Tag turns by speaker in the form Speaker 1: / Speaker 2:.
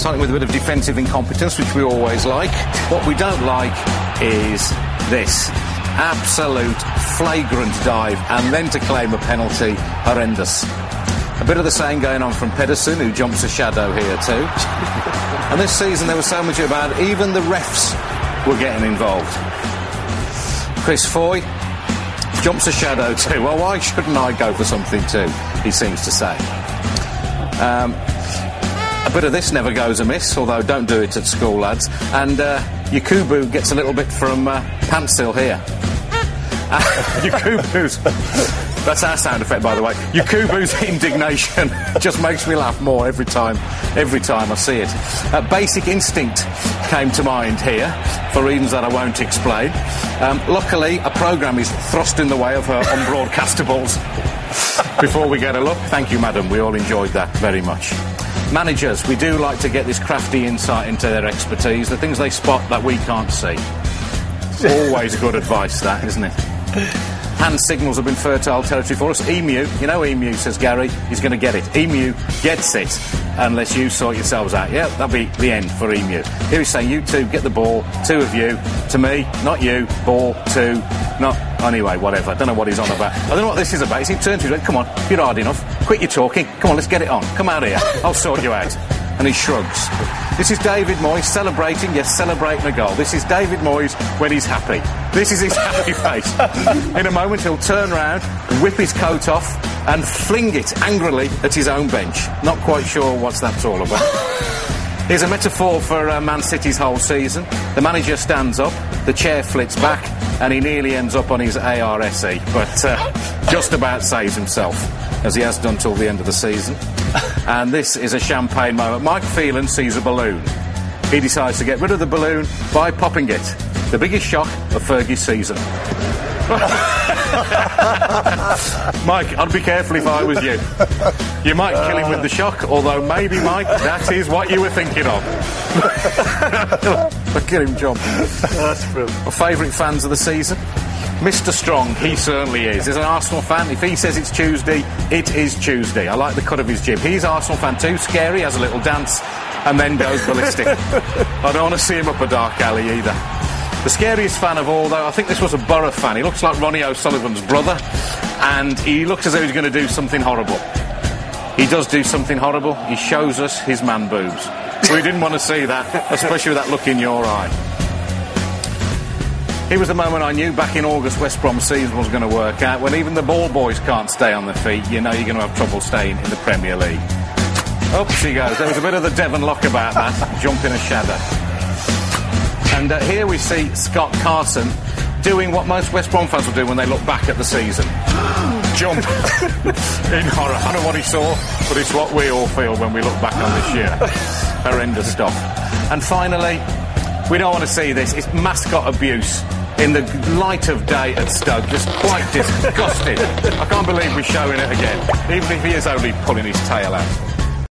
Speaker 1: starting with a bit of defensive incompetence, which we always like. What we don't like is this. Absolute flagrant dive, and then to claim a penalty, horrendous. A bit of the same going on from Pedersen, who jumps a shadow here too. And this season there was so much about even the refs were getting involved. Chris Foy jumps a shadow too. Well, why shouldn't I go for something too, he seems to say. A bit of this never goes amiss, although don't do it at school, lads. And Yakubu gets a little bit from Pantsil here. Yakubu's... That's our sound effect, by the way. Yakubu's indignation just makes me laugh more every time I see it. Basic Instinct came to mind here, for reasons that I won't explain. Luckily, a programme is thrust in the way of her unbroadcastables before we get a look. Thank you, madam. We all enjoyed that very much. Managers, we do like to get this crafty insight into their expertise, the things they spot that we can't see. Always good advice, that, isn't it? Hand signals have been fertile territory for us. Emu, you know Emu, says Gary, he's going to get it. Emu gets it, unless you sort yourselves out. Yeah, that'll be the end for Emu. Here he's saying, you two, get the ball, two of you, to me, not you, ball, two, not... Anyway, whatever, I don't know what he's on about. I don't know what this is about. He's turned to his come on, you're hard enough, quit your talking, come on, let's get it on, come out here, I'll sort you out. And he shrugs. This is David Moyes celebrating, yes, celebrating a goal. This is David Moyes when he's happy. This is his happy face. In a moment, he'll turn round, whip his coat off, and fling it angrily at his own bench. Not quite sure what that's all about. Here's a metaphor for Man City's whole season. The manager stands up, the chair flits back, and he nearly ends up on his ARSE, but just about saves himself, as he has done till the end of the season. And this is a champagne moment. Mike Phelan sees a balloon. He decides to get rid of the balloon by popping it. The biggest shock of Fergie's season. Mike, I'd be careful if I was you. You might kill him with the shock, although maybe, Mike, that is what you were thinking of. Look at him jump. That's brilliant. My favourite fans of the season? Mr. Strong, he certainly is. As an Arsenal fan, if he says it's Tuesday, it is Tuesday. I like the cut of his jib. He's Arsenal fan too. Scary, has a little dance, and then goes ballistic. I don't want to see him up a dark alley either. The scariest fan of all, though, I think this was a Borough fan. He looks like Ronnie O'Sullivan's brother, and he looks as though he's going to do something horrible. He does do something horrible. He shows us his man boobs. We didn't want to see that, especially with that look in your eye. Here was the moment I knew back in August West Brom's season was going to work out. When even the ball boys can't stay on their feet, you know you're going to have trouble staying in the Premier League. Up she goes. There was a bit of the Devon lock about that, jumping a shadow. And here we see Scott Carson doing what most West Brom fans will do when they look back at the season. Jump in horror. I don't know what he saw, but it's what we all feel when we look back on this year. Horrendous stuff. And finally, we don't want to see this. It's mascot abuse in the light of day at Stoke. Just quite disgusting. I can't believe we're showing it again, even if he is only pulling his tail out.